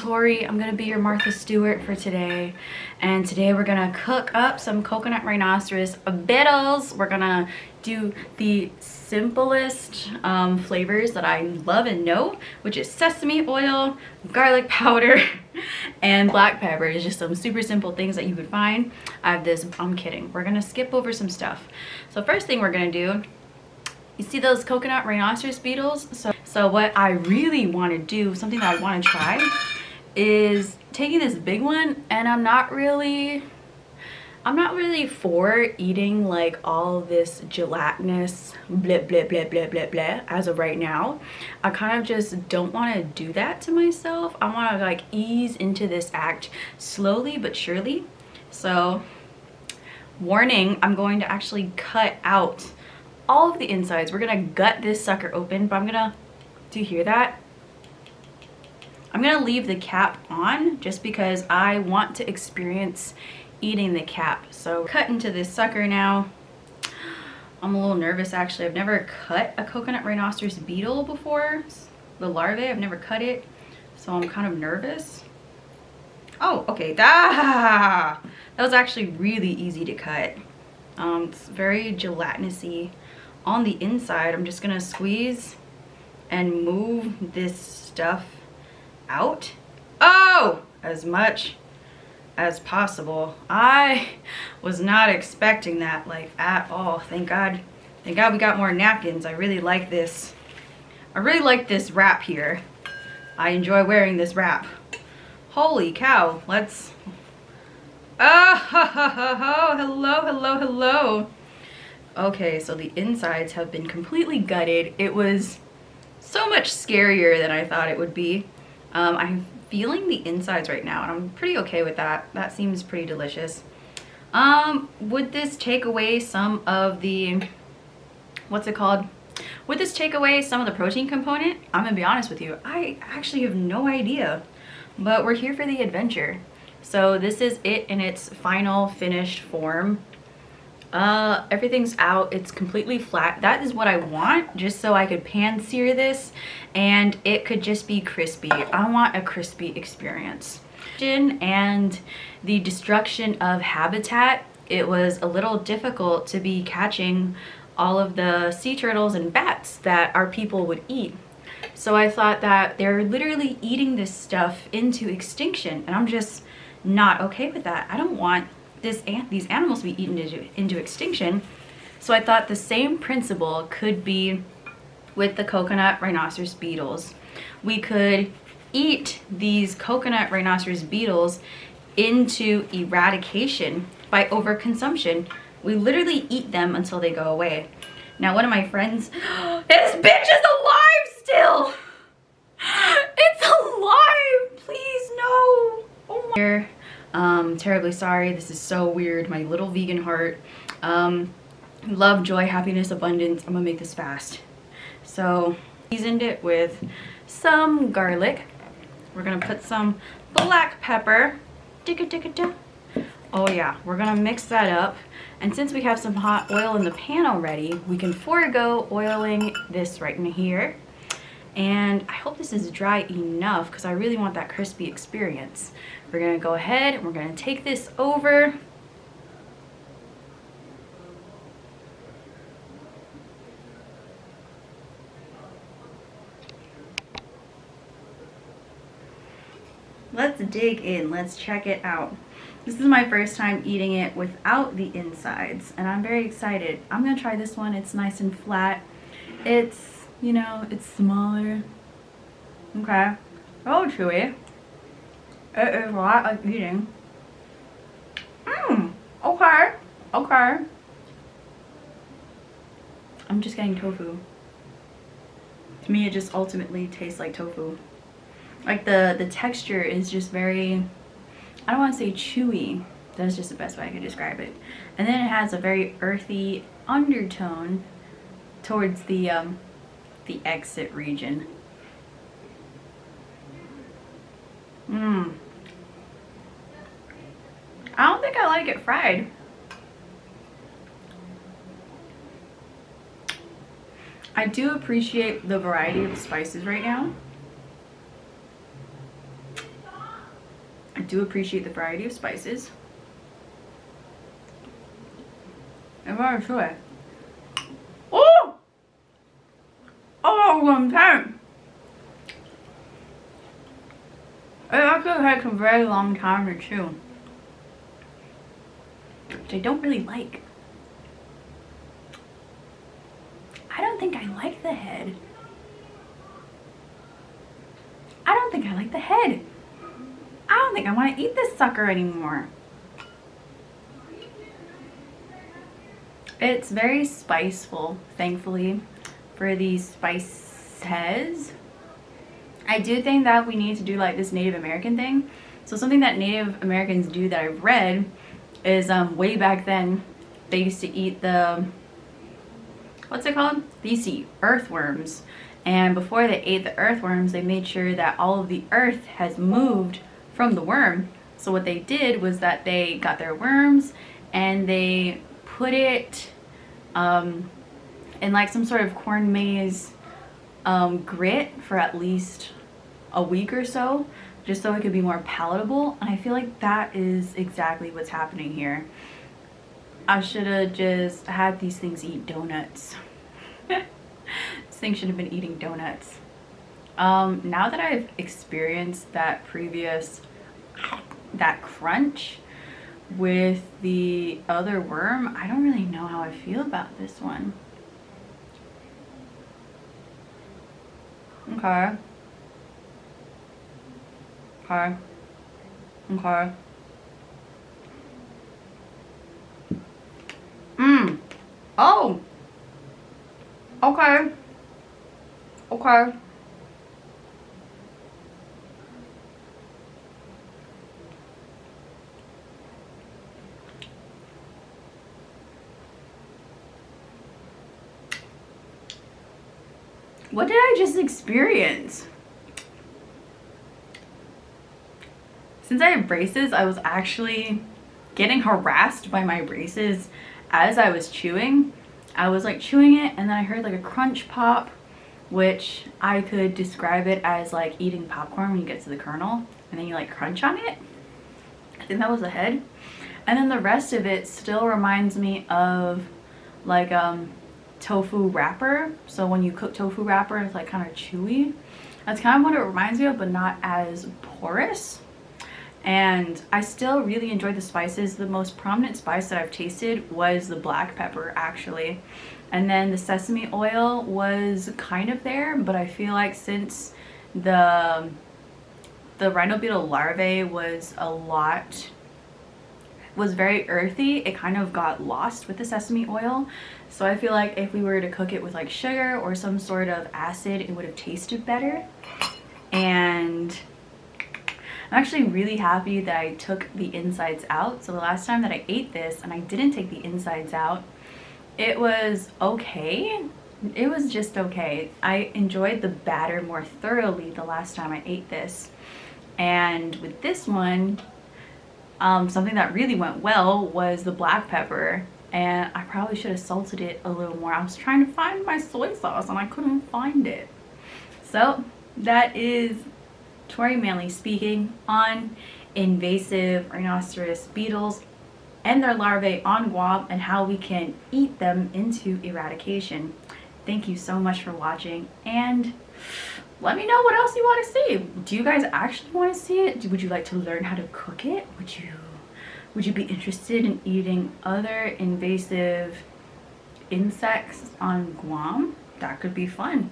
Tori, I'm gonna be your Martha Stewart for today, and today we're gonna cook up some coconut rhinoceros biddles. We're gonna do the simplest flavors that I love and know, which is sesame oil, garlic powder, and black pepper. It's just some super simple things that you could find. I have this, I'm kidding, we're gonna skip over some stuff. So first thing we're gonna do, you see those coconut rhinoceros beetles? So what I really want to do, something that I want to try, is taking this big one, and I'm not really for eating like all this gelatinous blah blah blah blah blah blah as of right now. I kind of just don't want to do that to myself. I want to like ease into this act slowly but surely. So warning, I'm going to actually cut out all of the insides. We're gonna gut this sucker open, but do you hear that? I'm gonna leave the cap on just because I want to experience eating the cap. So cut into this sucker now. I'm a little nervous actually. I've never cut a coconut rhinoceros beetle before. The larvae, I've never cut it. So I'm kind of nervous. Oh, okay, that was actually really easy to cut. It's very gelatinous-y. On the inside, I'm just gonna squeeze and move this stuff out, as much as possible. I was not expecting that like at all. Thank God we got more napkins. I really like this wrap here. I enjoy wearing this wrap. Holy cow, let's hello. Okay, so the insides have been completely gutted. It was so much scarier than I thought it would be. I'm feeling the insides right now, and I'm pretty okay with that. That seems pretty delicious. Would this take away some of the, what's it called? Would this take away some of the protein component? I'm gonna be honest with you, I actually have no idea, but we're here for the adventure. So this is it in its final finished form. Everything's out, it's completely flat. That is what I want, just so I could pan sear this and it could just be crispy. I want a crispy experience. And the destruction of habitat, it was a little difficult to be catching all of the sea turtles and bats that our people would eat. So I thought that they're literally eating this stuff into extinction, and I'm just not okay with that. I don't want these animals to be eaten into extinction. So I thought the same principle could be with the coconut rhinoceros beetles. We could eat these coconut rhinoceros beetles into eradication by overconsumption. We literally eat them until they go away. Now one of my friends, this bitch is alive still! It's alive! Please no! Oh my. Terribly sorry, this is so weird. My little vegan heart. Love, joy, happiness, abundance. I'm gonna make this fast. So seasoned it with some garlic. We're gonna put some black pepper. Oh yeah, we're gonna mix that up. And since we have some hot oil in the pan already, we can forego oiling this right in here. And I hope this is dry enough because I really want that crispy experience. We're gonna go ahead and we're gonna take this over. Let's dig in, let's check it out. This is my first time eating it without the insides, and I'm very excited. I'm gonna try this one. It's nice and flat. It's, you know, it's smaller. Okay. Oh, chewy. It is a lot like eating. Okay. Okay. I'm just getting tofu. To me, it just ultimately tastes like tofu. Like the texture is just very, I don't want to say chewy. That's just the best way I could describe it. And then it has a very earthy undertone towards the exit region. I don't think I like it fried. I do appreciate the variety of spices right now. do appreciate the variety of spices. I'm very sure. Oh! Oh, one time. It actually takes a very long time to chew, which I don't really like. I don't think I like the head. I don't think I like the head. I don't think I want to eat this sucker anymore. It's very spiceful, thankfully, for these spices. I do think that we need to do like this Native American thing. So something that Native Americans do that I've read is way back then they used to eat the, what's it called? They used to eat earthworms. And before they ate the earthworms, they made sure that all of the earth has moved from the worm. So what they did was that they got their worms and they put it in like some sort of corn maze grit for at least a week or so, just so it could be more palatable. And I feel like that is exactly what's happening here. I should have just had these things eat donuts. This thing should have been eating donuts. Now that I've experienced that crunch with the other worm, I don't really know how I feel about this one. Okay. Okay. Okay. Oh. Okay. Okay. What did I just experience? Since I have braces, I was actually getting harassed by my braces as I was chewing. I was like chewing it and then I heard like a crunch pop, which I could describe it as like eating popcorn when you get to the kernel and then you like crunch on it. I think that was the head. And then the rest of it still reminds me of like tofu wrapper. So when you cook tofu wrapper, it's like kind of chewy. That's kind of what it reminds me of, but not as porous. And I still really enjoy the spices. The most prominent spice that I've tasted was the black pepper, actually. And then the sesame oil was kind of there, but I feel like since the rhino beetle larvae was very earthy, it kind of got lost with the sesame oil. So I feel like if we were to cook it with like sugar or some sort of acid, it would have tasted better. And I'm actually really happy that I took the insides out. So the last time that I ate this and I didn't take the insides out, it was okay. It was just okay. I enjoyed the batter more thoroughly the last time I ate this. And with this one, something that really went well was the black pepper. And I probably should have salted it a little more. I was trying to find my soy sauce and I couldn't find it. So that is Tori Manley speaking on invasive rhinoceros beetles and their larvae on Guam and how we can eat them into eradication. Thank you so much for watching, and let me know what else you want to see. Do you guys actually want to see it? Would you like to learn how to cook it? Would you be interested in eating other invasive insects on Guam? That could be fun.